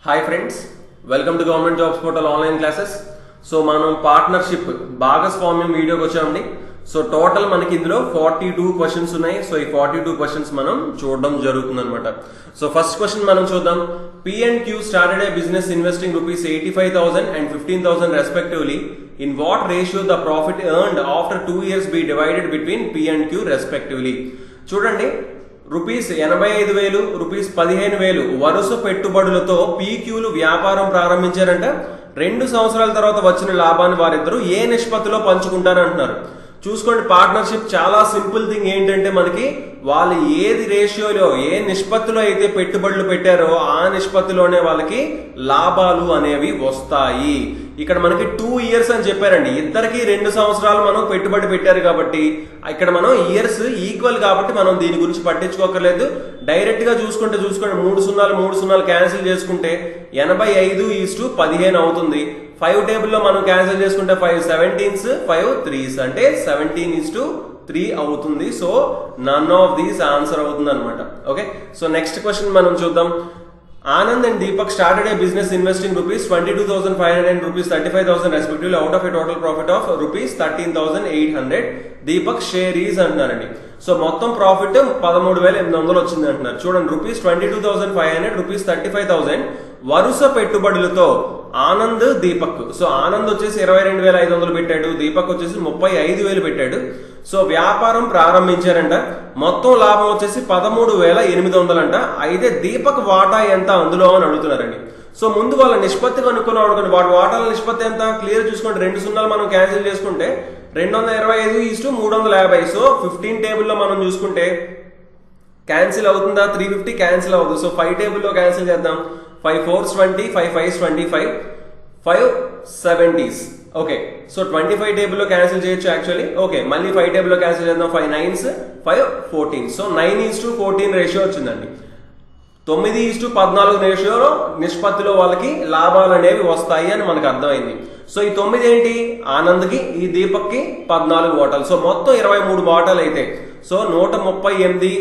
Hi friends, welcome to government jobs portal online classes. So మనం partnership భాగస్వామ్యం వీడియోకి వచ్చామండి. సో టోటల్ మనకి ఇందులో 42 క్వశ్చన్స్ ఉన్నాయి. సో ఈ 42 క్వశ్చన్స్ మనం చూడడం జరుగుతుంది అనమాట. సో ఫస్ట్ క్వశ్చన్ మనం చూద్దాం. P&Q started a business investing rupees 85,000 and 15,000 respectively. In what ratio the profit earned after 2 years be divided between P&Q respectively? చూడండి, రూపీస్ 85,000 రూపీస్ 15,000 వరుస పెట్టుబడులతో పీక్యూలు వ్యాపారం ప్రారంభించారంట. 2 సంవత్సరాల తర్వాత వచ్చిన లాభాన్ని వారిద్దరూ ఏ నిష్పత్తిలో పంచుకుంటారంటున్నారు. చూసుకోండి, పార్ట్నర్షిప్ చాలా సింపుల్ థింగ్. ఏంటంటే మనకి వాళ్ళు ఏది రేషియోలో ఏ నిష్పత్తిలో అయితే పెట్టుబడులు పెట్టారో ఆ నిష్పత్తిలోనే వాళ్ళకి లాభాలు అనేవి వస్తాయి. ఇక్కడ మనకి 2 ఇయర్స్ అని చెప్పారండి. ఇద్దరికి 2 సంవత్సరాలు మనం పెట్టుబడి పెట్టారు కాబట్టి ఇక్కడ మనం ఇయర్స్ ఈక్వల్ కాబట్టి మనం దీని గురించి పట్టించుకోకర్లేదు. డైరెక్ట్ గా చూసుకోండి, 3 క్యాన్సిల్ చేసుకుంటే 85:15 అవుతుంది. 5 టేబుల్లో మనం క్యాన్సిల్ చేసుకుంటే 5 17s 5 3s అంటే 17:3 అవుతుంది. So none of these answer అవుతుంది అనమాట. ఓకే, సో నెక్స్ట్ క్వశ్చన్ మనం చూద్దాం. Anand and Deepak started a business investing rupees 22,500 and rupees 35,000 respectively out of a total profit of rupees 13,800. Deepak share is అంటున్నారండి. So మొత్తం profit 13,800 వచ్చింది అంటున్నారు. చూడండి, rupees 22,500 rupees 35,000 వరుస పెట్టుబడులతో ఆనంద్ దీపక్. సో ఆనంద్ వచ్చేసి 22,500 పెట్టాడు, దీపక్ వచ్చేసి 35,000 పెట్టాడు. సో వ్యాపారం ప్రారంభించారంట. మొత్తం లాభం వచ్చేసి 13,800 అంట. అయితే దీపక్ వాటా ఎంత అందులో అని అడుగుతున్నారండి. సో ముందు వాళ్ళ నిష్పత్తి కనుక్కున్నాం అనుకోండి. వాటి వాటాల నిష్పత్తి ఎంత క్లియర్ చూసుకోండి. 2 సున్నాలు మనం క్యాన్సిల్ చేసుకుంటే 225:350. సో 15 టేబుల్లో మనం చూసుకుంటే క్యాన్సిల్ అవుతుందా? 350 క్యాన్సిల్ అవుతుంది. సో 5 టేబుల్లో క్యాన్సిల్ చేద్దాం. 5 4s 20, 5 5s 25, 5 70s. Okay, so 25 టేబుల్లో క్యాన్సిల్ చేయొచ్చు యాక్చువల్లీ. ఓకే, మళ్ళీ 5 టేబుల్లో క్యాన్సిల్ చేద్దాం. 5 9s 5 14. సో 9:14 రేషియో వచ్చిందండి. 9:14 రేషియోలో నిష్పత్తిలో వాళ్ళకి లాభాలు అనేవి వస్తాయి అని మనకు అర్థమైంది. సో ఈ 9 ఏంటి? ఆనంద్కి, ఈ దీపక్కి 14 వాటాలు. సో మొత్తం 23 వాటాలు అయితే సో 138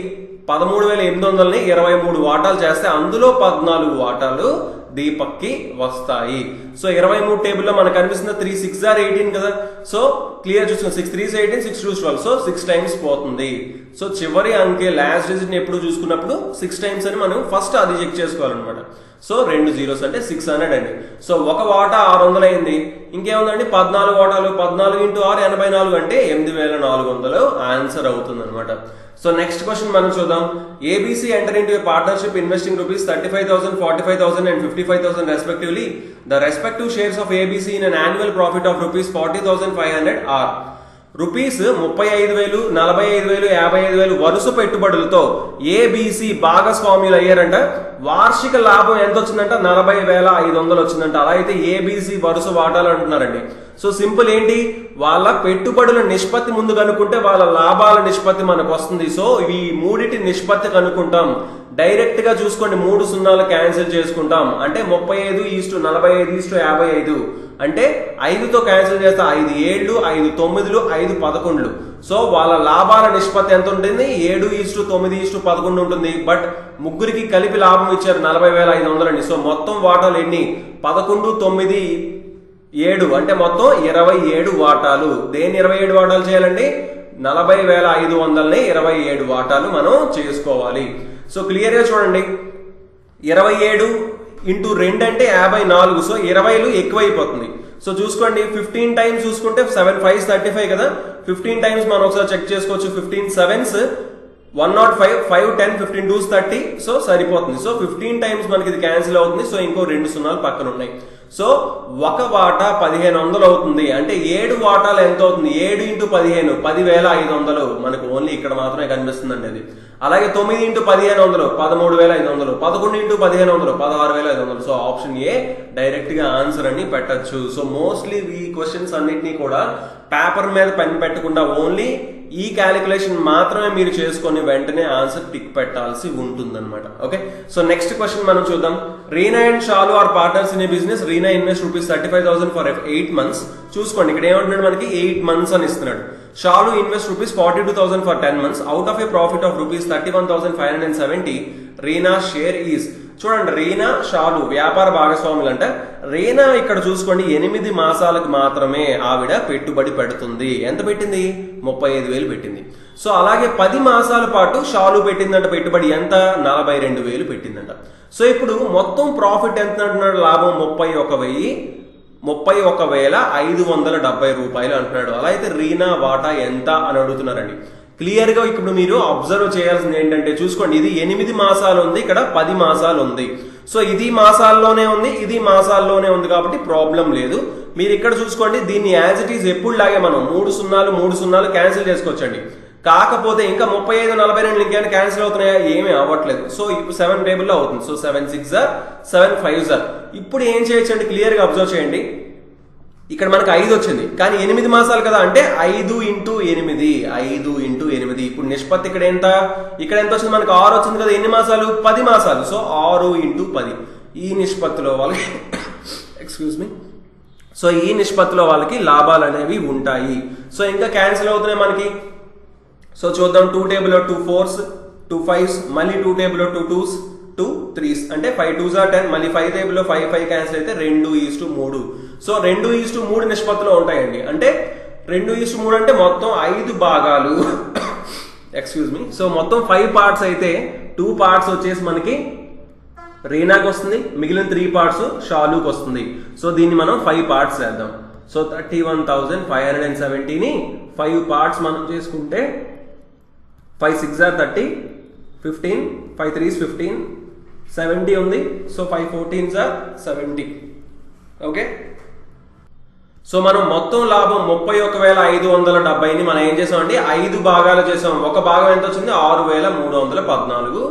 13,800ని 23 వాటాలు చేస్తే అందులో 14 వాటాలు దీపక్కి వస్తాయి. సో 23 టేబుల్లో మనకు కనిపిస్తుంది 3 6 are 18 కదా. సో క్లియర్ చూసుకుని 6 3s 18, 6 2s 12. సో 6 టైమ్స్ పోతుంది. సో చివరి అంకె లాస్ట్ డిజిట్ ఎప్పుడు చూసుకున్నప్పుడు 6 టైమ్స్ అని మనం ఫస్ట్ అది చెక్ చేసుకోవాలన్నమాట. సో 2 zeros అంటే 600 అండి. సో ఒక వాటా 600 అయింది. ఇంకేముందండి 14 వాటాలు. 14 × 6 84 అంటే 8,400 ఆన్సర్ అవుతుంది అనమాట. సో నెక్స్ట్ క్వశ్చన్ మనం చూద్దాం. ABC enter into a partnership investing rupees 35,000, 45,000 and 55,000 respectively. The respective shares of ABC in an annual profit of rupees 40,500 are rupees 35,000, 45,000, 55,000 వరుస పెట్టుబడులతో ఏబిసి భాగస్వామ్యులు అయ్యారంట. వార్షిక లాభం ఎంత వచ్చిందంట? 40,500 వచ్చిందంట. అలా అయితే ఏబిసి వరుస వాటాలు అంటున్నారండి. సో సింపుల్ ఏంటి? వాళ్ళ పెట్టుబడుల నిష్పత్తి ముందు కనుక్కుంటే వాళ్ళ లాభాల నిష్పత్తి మనకు వస్తుంది. సో ఈ మూడిటి నిష్పత్తి కనుక్కుంటాం. డైరెక్ట్ గా చూసుకోండి, 3 సున్నాలు క్యాన్సిల్ చేసుకుంటాం. అంటే 35:45:55 అంటే 5తో క్యాన్సిల్ చేస్తే 5 7, 5 9, 5 11. సో వాళ్ళ లాభాల నిష్పత్తి ఎంత ఉంటుంది? 7:9:11 ఉంటుంది. బట్ ముగ్గురికి కలిపి లాభం ఇచ్చారు 40,500 అండి. సో మొత్తం వాటాలు ఎన్ని? 11 9 7 అంటే మొత్తం 27 వాటాలు. దేన్ని 27 వాటాలు చేయాలండి? 40,500ని 27 వాటాలు మనం చేసుకోవాలి. సో క్లియర్ గా చూడండి, 27 × 2 అంటే 54. సో 20లు ఎక్కువైపోతుంది. సో చూసుకోండి, 15 టైమ్స్ చూసుకుంటే 7 5s 35 కదా. 15 టైమ్స్ మనం ఒకసారి చెక్ చేసుకోవచ్చు. 15 7s 105, 5 10 15 2s 30. సో సరిపోతుంది. సో 15 టైమ్స్ మనకి ఇది క్యాన్సిల్ అవుతుంది. సో ఇంకో 2 సున్నాలు పక్కన ఉన్నాయి. సో ఒక వాటా 1,500 అవుతుంది. అంటే 7 వాటాలు ఎంత అవుతుంది? 7 × 15 10,500 మనకు ఓన్లీ ఇక్కడ మాత్రమే కనిపిస్తుందండి అది. అలాగే 9 × 1500 13,500, 11 × 1500 16,500. సో ఆప్షన్ ఏ డైరెక్ట్ గా ఆన్సర్ అని పెట్టచ్చు. సో మోస్ట్లీ ఈ క్వశ్చన్స్ అన్నిటినీ కూడా పేపర్ మీద పెన్ పెట్టకుండా ఓన్లీ ఈ క్యాలిక్యులేషన్ మాత్రమే మీరు చేసుకొని వెంటనే ఆన్సర్ టిక్ పెట్టాల్సి ఉంటుంది అనమాట. ఓకే, సో నెక్స్ట్ క్వశ్చన్ మనం చూద్దాం. Reena and Shalu are partners in a business. Reena invest rupees 35,000 for 8 months. చూసుకోండి, ఇక్కడ ఏమంటున్నాడు మనకి 8 months అని ఇస్తున్నాడు. Shalu invest rupees 42,000 for 10 months. Out of a profit of rupees 31,570. Reena's share is చూడండి రీనా షాలు వ్యాపార భాగస్వాములు అంట. రీనా ఇక్కడ చూసుకోండి 8 మాసాలకు మాత్రమే ఆవిడ పెట్టుబడి పెడుతుంది. ఎంత పెట్టింది? 35,000 పెట్టింది. సో అలాగే 10 మాసాల పాటు షాలు పెట్టిందంట పెట్టుబడి ఎంత? 42,000 పెట్టిందంట. సో ఇప్పుడు మొత్తం ప్రాఫిట్ ఎంత అంటున్నాడు? లాభం 31,570 రూపాయలు అంటున్నాడు. అలా అయితే రీనా వాటా ఎంత అని అడుగుతున్నారండి. క్లియర్ గా ఇప్పుడు మీరు అబ్జర్వ్ చేయాల్సింది ఏంటంటే చూసుకోండి, ఇది 8 మాసాలు ఉంది, ఇక్కడ 10 మాసాలు ఉంది. సో ఇది మాసాల్లోనే ఉంది, ఇది మాసాల్లోనే ఉంది కాబట్టి ప్రాబ్లం లేదు. మీరు ఇక్కడ చూసుకోండి, దీన్ని యాజ్ ఇట్ ఈజ్ ఎప్పుడు లాగే మనం 3 సున్నాలు క్యాన్సిల్ చేసుకోవచ్చండి. కాకపోతే ఇంకా 35, 42 ఇంకేమైనా క్యాన్సిల్ అవుతున్నాయా? ఏమీ అవ్వట్లేదు. సో ఇప్పుడు 7 టేబుల్లో అవుతుంది. సో 7 6 7 5 ఇప్పుడు ఏం చేయొచ్చండి? క్లియర్ గా అబ్జర్వ్ చేయండి. ఇక్కడ మనకు 5 వచ్చింది, కానీ 8 మాసాలు కదా, అంటే 5 ఇంటూ 8. ఇప్పుడు నిష్పత్తి ఇక్కడ ఎంత వచ్చింది? మనకు 6 వచ్చింది కదా. ఎన్ని మాసాలు? 10 మాసాలు. సో 6 ఇంటూ 10 ఈ నిష్పత్తిలో వాళ్ళకి ఎక్స్క్యూజ్ మీ. సో ఈ నిష్పత్తిలో వాళ్ళకి లాభాలు అనేవి ఉంటాయి. సో ఇంకా క్యాన్సిల్ అవుతున్నాయి మనకి. సో చూద్దాం, 2 టేబుల్లో 2 4s 2 5s, మళ్ళీ 2 టేబుల్లో 2 2s 2 3s, అంటే 5 2s 10, మళ్ళీ 5 టేబుల్లో 5 5 క్యాన్సిల్ అయితే 2:3. సో 2:3 నిష్పత్తిలో ఉంటాయండి. అంటే 2:3 అంటే మొత్తం 5 భాగాలు ఎక్స్క్యూజ్ మీ. సో మొత్తం 5 పార్ట్స్ అయితే 2 పార్ట్స్ వచ్చేసి మనకి రీనాకి వస్తుంది, మిగిలిన 3 పార్ట్స్ షాలుకి వస్తుంది. సో దీన్ని మనం 5 పార్ట్స్ చేద్దాం. సో 31,570ని 5 పార్ట్స్ మనం చేసుకుంటే 5 6 30, 15, 5 3s 15, 70 ఉంది. So 5 14s 70. ఓకే, సో మనం మొత్తం లాభం 31,570ని మనం ఏం చేసామండి? 5 భాగాలు చేసాం. ఒక భాగం ఎంత వచ్చింది? 6,314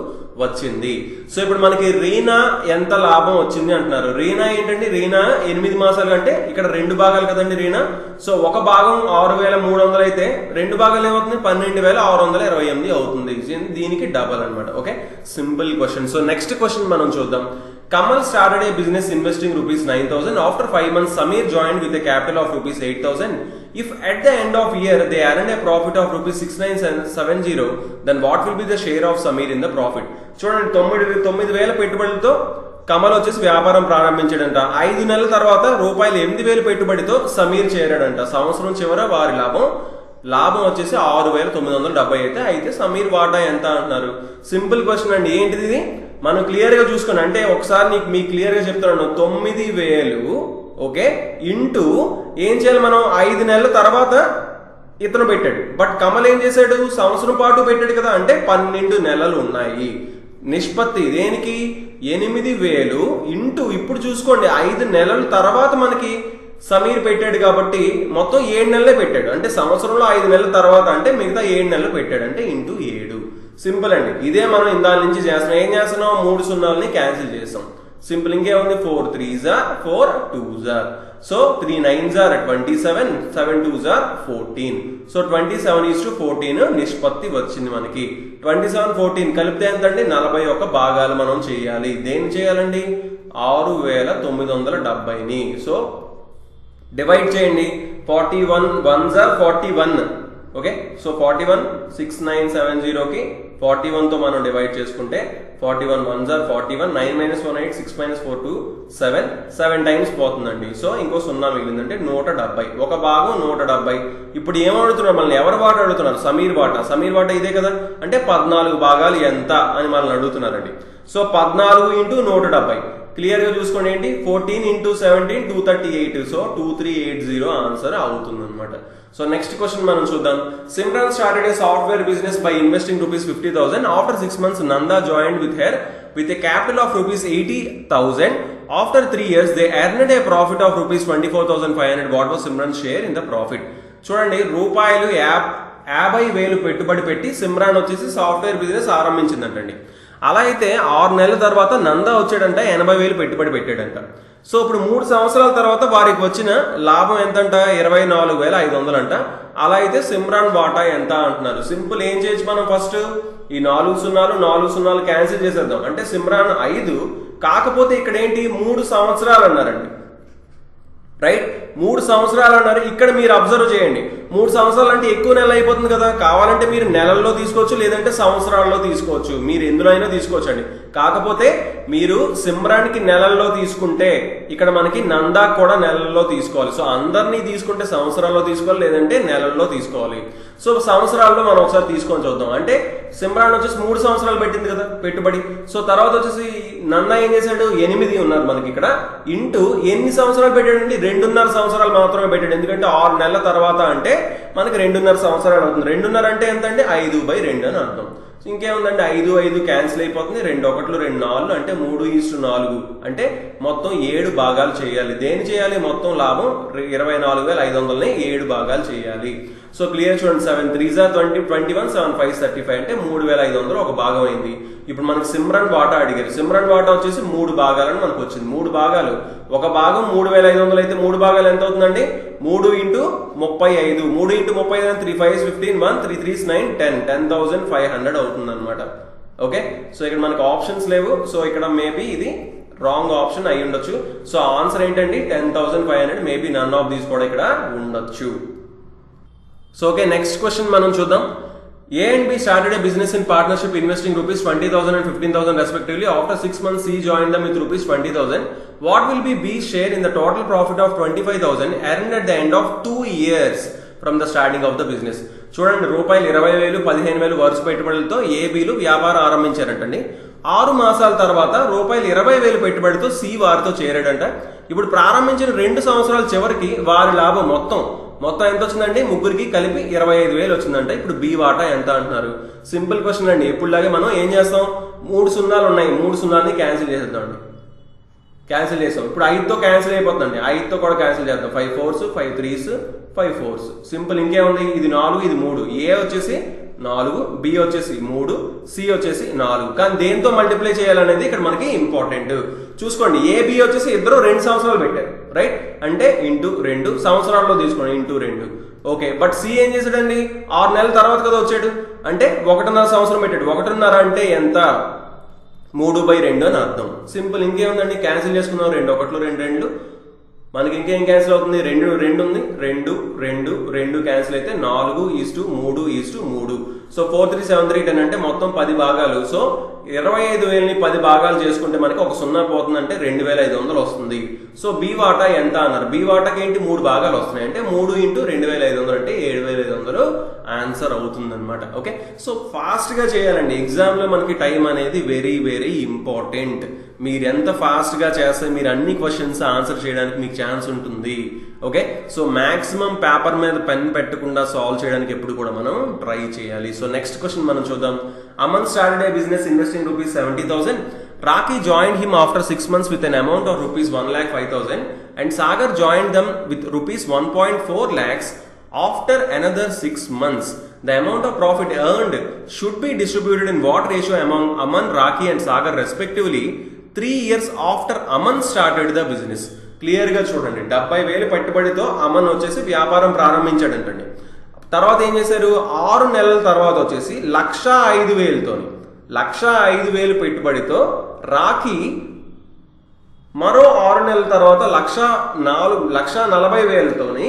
వచ్చింది. సో ఇప్పుడు మనకి రీనా ఎంత లాభం వచ్చింది అంటున్నారు. రీనా ఏంటండి? రీనా 8 మాసాలు అంటే ఇక్కడ 2 భాగాలు కదండి రీనా. సో ఒక భాగం 6,300 అయితే 2 భాగాలు ఏమవుతుంది? 12,628 అవుతుంది. దీనికి డబల్ అనమాట. Okay, simple question. So next question మనం చూద్దాం. Kamal started a business investing rupees 9,000. After 5 months, Samir joined with a capital of rupees 8,000. If at the end of year they earned a profit of rupees 6,970, then what will be the share of Samir in the profit? చూడండి, 9,000 పెట్టుబడితో కమల్ వచ్చేసి వ్యాపారం ప్రారంభించాడంట. 5 నెలల తర్వాత రూపాయలు 8,000 పెట్టుబడితో సమీర్ చేరాడంట. సంవత్సరం చివర వారి లాభం వచ్చేసి 6,970 అయితే సమీర్ వాటా ఎంత అంటున్నారు. సింపుల్ క్వశ్చన్ అండి. ఏంటిది ఇది? మనం క్లియర్ గా చూసుకోండి. అంటే ఒకసారి మీకు క్లియర్ గా చెప్తున్నాను. 9,000 ఓకే ఇంటూ ఏం చేయాలి మనం? 5 నెలల తర్వాత ఇతను పెట్టాడు. బట్ కమల్ ఏం చేశాడు? సంవత్సరం పాటు పెట్టాడు కదా, అంటే 12 నెలలు ఉన్నాయి. నిష్పత్తి దేనికి? 8,000 ఇంటూ ఇప్పుడు చూసుకోండి 5 నెలల తర్వాత మనకి సమీర్ పెట్టాడు కాబట్టి మొత్తం 7 నెలలే పెట్టాడు. అంటే సంవత్సరంలో 5 నెలల తర్వాత అంటే మిగతా 7 నెలలు పెట్టాడు, అంటే ఇంటూ 7. సింపుల్ అండి. ఇదే మనం ఇందాల నుంచి చేస్తున్నాం. ఏం చేస్తున్నాం? 3 సున్నాలని క్యాన్సిల్ చేస్తాం. సింపుల్. ఇంకేముంది? 4 3s 4 2s. So 3 9s 27, 7 2s 14. So 27:14 నిష్పత్తి వచ్చింది మనకి. 27 14 కలిపితే ఎంతండి? 41 భాగాలు మనం చేయాలి. దేన్ని చేయాలండి? 6,970ని. సో డివైడ్ చేయండి. 41 1s 41. ఓకే, సో 41 6970కి 41తో మనం డివైడ్ చేసుకుంటే 41 1s 41, 9 - 1 8, 6 - 4 2 7 టైమ్స్ పోతుందండి. సో ఇంకో 0 మిగిలిందంటే 170. ఒక భాగం 170. ఇప్పుడు ఏం అడుగుతున్నారు మనల్ని? ఎవరు వాట అడుగుతున్నారు? సమీర్ వాట. సమీర్ వాట ఇదే కదా, అంటే 14 భాగాలు ఎంత అని మనల్ని అడుగుతున్నారండి. సో 14 ఇంటూ 170 క్లియర్ గా చూసుకోండి. ఏంటి? 14 ఇంటూ 17 238. సో 2380 ఆన్సర్ అవుతుంది అనమాట. సో నెక్స్ట్ క్వశ్చన్ మనం చూద్దాం. Simran started a software business by investing rupees 50,000. After 6 months, Nanda joined with her with a capital of rupees 80,000. After 3 years, they earned a profit of rupees 24,500. What was Simran's share in the profit? చూడండి, రూపాయలు 50,000 పెట్టుబడి పెట్టి సిమ్రాన్ వచ్చేసి software business ఆరంభించిందంటండి. అలా అయితే 6 నెలల తర్వాత నందా వచ్చాడంట, 80,000 పెట్టుబడి పెట్టాడంట. సో ఇప్పుడు 3 సంవత్సరాల తర్వాత వారికి వచ్చిన లాభం ఎంతంట? 24,500 అంట. అలా అయితే సిమ్రాన్ వాటా ఎంత అంటున్నారు. సింపుల్. ఏం చేయొచ్చు మనం? ఫస్ట్ ఈ 4 సున్నాలు క్యాన్సిల్ చేసేద్దాం. అంటే సిమ్రాన్ 5, కాకపోతే ఇక్కడ ఏంటి? 3 సంవత్సరాలు అన్నారండి. రైట్ 3 సంవత్సరాలు అన్నారు. ఇక్కడ మీరు అబ్జర్వ్ చేయండి, 3 సంవత్సరాలు అంటే ఎక్కువ నెలలు అయిపోతుంది కదా. కావాలంటే మీరు నెలల్లో తీసుకోవచ్చు, లేదంటే సంవత్సరాల్లో తీసుకోవచ్చు, మీరు ఎందులో అయినా తీసుకోవచ్చు అండి. కాకపోతే మీరు సిమ్రాన్కి నెలల్లో తీసుకుంటే ఇక్కడ మనకి నందాకు కూడా నెలల్లో తీసుకోవాలి. సో అందరినీ తీసుకుంటే సంవత్సరాల్లో తీసుకోవాలి, లేదంటే నెలల్లో తీసుకోవాలి. సో సంవత్సరాల్లో మనం ఒకసారి తీసుకొని చూద్దాం. అంటే సిమ్రాన్ వచ్చేసి 3 సంవత్సరాలు పెట్టింది కదా పెట్టుబడి. సో తర్వాత వచ్చేసి నందా ఏం చేశాడు, 8 ఉన్నారు మనకి ఇక్కడ, ఇంటూ ఎన్ని సంవత్సరాలు పెట్టాడండి, 2.5 సంవత్సరాలు మాత్రమే పెట్టాడు. ఎందుకంటే 6 నెలల తర్వాత అంటే మనకి 2.5 సంవత్సరాలు అవుతుంది. 2.5 అంటే ఎంత అంటే 5/2 అని అర్థం. ఇంకేముందంటే 5 క్యాన్సిల్ అయిపోతుంది, 2 1 2 4 అంటే 3:4 అంటే మొత్తం 7 భాగాలు చేయాలి. దేని చేయాలి, మొత్తం లాభం 24,500ని 7 భాగాలు చేయాలి. సో క్లియర్ చూడండి, 7 3s are 20 21 7 5 35 అంటే 3,500 ఒక భాగం అయింది. ఇప్పుడు మనకి సిమ్రాన్ వాటా అడిగారు. సిమ్రాన్ వాటా వచ్చేసి 3 భాగాలని మనకు వచ్చింది. 3 భాగాలు, ఒక భాగం 3,500 అయితే 3 భాగాలు ఎంత అవుతుందండి, 3 × 35. 3 × 35 3 5 15 1 3 3 9 10 10,500 అవుతుంది అనమాట. ఓకే, సో ఇక్కడ మనకు ఆప్షన్స్ లేవు. సో ఇక్కడ మేబీ ఇది రాంగ్ ఆప్షన్ అయి ఉండొచ్చు. సో ఆన్సర్ ఏంటండి 10,500. మేబీ నన్ ఆఫ్ దీస్ కూడా ఇక్కడ ఉండొచ్చు. సో ఓకే, నెక్స్ట్ క్వశ్చన్ మనం చూద్దాం. A and B started a business in partnership investing rupees 20,000 and 15,000 respectively. After 6 months, C joined them with rupees 20,000. What will be B's share in the total profit of 25,000 earned at the end of 2 years from the starting of the business? చూడండి, రూపాయలు 20,000 15,000 వరుస పెట్టుబడులతో ఏబీలు వ్యాపారం ఆరంభించారంటండి. 6 మాసాల తర్వాత రూపాయలు 20,000 పెట్టుబడితో C వారితో చేరాడంట. ఇప్పుడు ప్రారంభించిన 2 సంవత్సరాల చివరికి వారి లాభం మొత్తం ఎంత వచ్చిందండి, ముగ్గురికి కలిపి 25,000 వచ్చిందంట. ఇప్పుడు బి వాటా ఎంత అంటున్నారు. సింపుల్ క్వశ్చన్ అండి. ఎప్పుడులాగే మనం ఏం చేస్తాం, 3 సున్నాలు ఉన్నాయి, 3 సున్నాలని క్యాన్సిల్ చేసేద్దాం అండి. క్యాన్సిల్ చేస్తాం. ఇప్పుడు 5తో క్యాన్సిల్ అయిపోతుందండి, 5తో కూడా క్యాన్సిల్ చేద్దాం. 5 4s 5 3s 5 4s. సింపుల్. ఇంకేముంది, ఇది 4 ఇది 3. ఏ వచ్చేసి 4, బి వచ్చేసి 3, సి వచ్చేసి 4. కానీ దేంతో మల్టిప్లై చేయాలనేది ఇక్కడ మనకి ఇంపార్టెంట్. చూసుకోండి, ఏబి వచ్చేసి ఇద్దరు 2 సంవత్సరాలు పెట్టారు, రైట్, అంటే ఇంటూ 2 సంవత్సరాల్లో తీసుకోండి, ఇంటూ 2. ఓకే, బట్ సి ఏం చేశాడండి, 6 నెలల తర్వాత కదా వచ్చాడు, అంటే 1.5 సంవత్సరం పెట్టాడు. 1.5 అంటే ఎంత, 3/2 అని అర్థం. సింపుల్. ఇంకేముందండి, క్యాన్సిల్ చేసుకున్నాం. 2 1 2 2. మనకి ఇంకేం క్యాన్సిల్ అవుతుంది, 2 2 ఉంది, 2 2 2 క్యాన్సిల్ అయితే 4:3:3. సో 4 3 7 3 10 అంటే మొత్తం 10 భాగాలు. సో 25,000ని 10 భాగాలు చేసుకుంటే మనకి ఒక 0 పోతుందంటే 2,500 వస్తుంది. సో బి వాటా ఎంత అన్నారు. బి వాటాకి ఏంటి, 3 భాగాలు వస్తున్నాయి, అంటే 3 × 2,500 అంటే 7,500 ఆన్సర్ అవుతుంది అనమాట. ఓకే, సో ఫాస్ట్ గా చేయాలండి. ఎగ్జామ్ లో మనకి టైం అనేది వెరీ వెరీ ఇంపార్టెంట్. మీరు ఎంత ఫాస్ట్ గా చేస్తే మీరు అన్ని క్వశ్చన్స్ ఆన్సర్ చేయడానికి మీకు ఛాన్స్ ఉంటుంది. ఓకే, సో మాక్సిమం పేపర్ మీద పెన్ పెట్టకుండా సాల్వ్ చేయడానికి ఎప్పుడు కూడా మనం ట్రై చేయాలి. సో నెక్స్ట్ క్వశ్చన్ మనం చూద్దాం. Aman started a business investing rupees 70,000. Raki joined him after 6 months with an amount of rupees 1,05,000 and Sagar joined them with rupees 1.4 lakhs after another 6 months. The amount of profit earned should be distributed in what ratio among Aman, Raki and Sagar respectively 3 years after Aman started the business. Clear గా చూడండి, 70,000 పెట్టుబడితో అమన్ వచ్చేసి వ్యాపారం ప్రారంభించాడంటండి. తర్వాత ఏం చేశారు, 6 నెలల తర్వాత వచ్చేసి 1,05,000తోని 1,05,000 పెట్టుబడితో రాఖీ మరో 6 నెలల తర్వాత 1,40,000తోని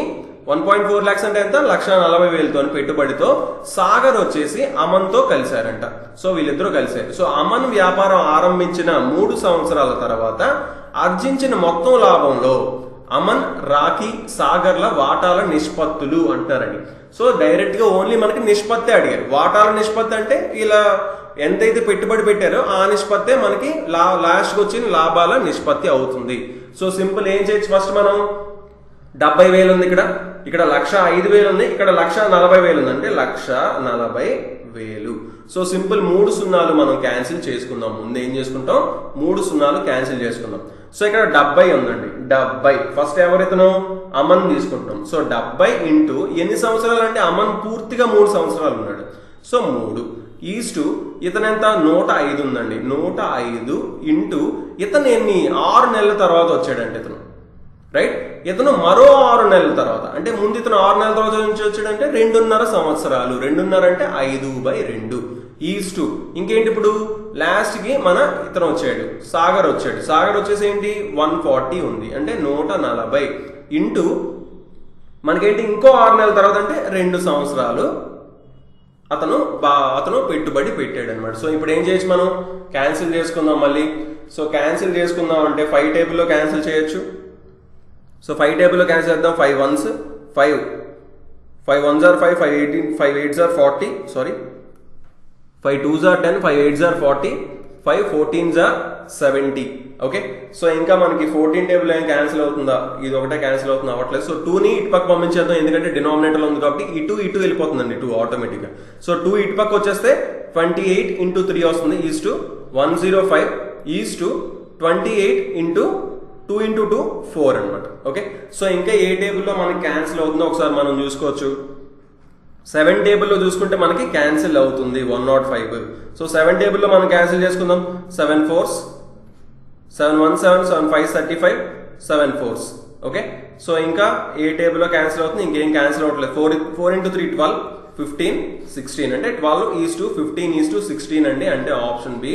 1.4 lakhs అంటే ఎంత, 1,40,000తోని పెట్టుబడితో సాగర్ వచ్చేసి అమన్ తో కలిశారంట. సో వీళ్ళిద్దరూ కలిశారు. సో అమన్ వ్యాపారం ఆరంభించిన 3 సంవత్సరాల తర్వాత ఆర్జించిన మొత్తం లాభంలో అమన్, రాఖీ, సాగర్ల వాటాల నిష్పత్తులు అంటారండి. సో డైరెక్ట్ గా ఓన్లీ మనకి నిష్పత్తి అడిగారు. వాటాల నిష్పత్తి అంటే ఇలా ఎంతైతే పెట్టుబడి పెట్టారో ఆ నిష్పత్తే మనకి లాస్ట్ వచ్చిన లాభాల నిష్పత్తి అవుతుంది. So simple. ఏం చేయొచ్చు, ఫస్ట్ మనం 70,000 ఉంది, ఇక్కడ 1,05,000 ఉంది, ఇక్కడ 1,40,000 ఉంది, అంటే 1,40,000. So simple. 3 సున్నాలు మనం క్యాన్సిల్ చేసుకుందాం. ముందు ఏం చేసుకుంటాం, 3 సున్నాలు క్యాన్సిల్ చేసుకుందాం. సో ఇక్కడ 70 ఉందండి, 70. ఫస్ట్ ఎవరితను, అమన్ తీసుకుంటున్నాం. సో 70 ఇంటూ ఎన్ని సంవత్సరాలు అంటే అమన్ పూర్తిగా 3 సంవత్సరాలు ఉన్నాడు. సో 3 ఈస్టు ఇతను ఎంత, 105 ఉందండి. 105 ఇంటూ ఇతను ఎన్ని 6 నెలల తర్వాత వచ్చాడంటే ఇతను, రైట్, ఇతను మరో 6 నెలల తర్వాత, అంటే ముందు ఇతను 6 నెలల తర్వాత నుంచి వచ్చాడంటే 2.5 సంవత్సరాలు. 2.5 అంటే 5/2 ఈస్టు ఇంకేంటి, ఇప్పుడు లాస్ట్ కి మన ఇతను వచ్చాడు, సాగర్ వచ్చాడు. సాగర్ వచ్చేసి ఏంటి, 140 ఉంది, అంటే 140. ఇంటూ మనకేంటి ఇంకో 6 నెలల తర్వాత అంటే 2 సంవత్సరాలు అతను పెట్టుబడి పెట్టాడు అనమాట. సో ఇప్పుడు ఏం చేయొచ్చు, మనం క్యాన్సిల్ చేసుకుందాం మళ్ళీ. సో క్యాన్సిల్ చేసుకుందాం అంటే 5 టేబుల్లో క్యాన్సిల్ చేయొచ్చు. సో 5 టేబుల్లో క్యాన్సిల్ చేద్దాం. 5 1s 5, 5 1s are 5, 5 18, 5 8s are 40, sorry 5 2s are 10, 5 8s are 40, 5 14s are 70. Okay, so ఇంకా మనకి 14 టేబుల్ ఏం క్యాన్సిల్ అవుతుందా, ఇది ఒకటే క్యాన్సిల్ అవుతుంది అవ్వట్లేదు. సో 2ని ఇటు పక్క పంపించేద్దాం, ఎందుకంటే డినామినేటర్లో ఉంది కాబట్టి ఇటు వెళ్ళిపోతుందండి 2 ఆటోమేటిక్గా. సో 2 ఇటు పక్క వచ్చేస్తే 28 into 3 వస్తుంది is to 105 is to 28 into 2 into 2 4 అనమాట. ఓకే, సో ఇంకా ఏ టేబుల్లో మనకి క్యాన్సిల్ అవుతుందో ఒకసారి మనం చూసుకోవచ్చు. 7 టేబుల్లో చూసుకుంటే మనకి క్యాన్సిల్ అవుతుంది 105. సో 7 టేబుల్లో మనం క్యాన్సిల్ చేసుకుందాం. 7 4s 7 1 7, 7 5 35, 7 4s. ఓకే, సో ఇంకా ఏ టేబుల్లో క్యాన్సిల్ అవుతుంది, ఇంకేం క్యాన్సిల్ అవ్వట్లేదు. 4 into 3 12, 15 16 అంటే 12 ఈజ్ టు 15 ఈజ్ టు 16 అండి. అంటే ఆప్షన్ బి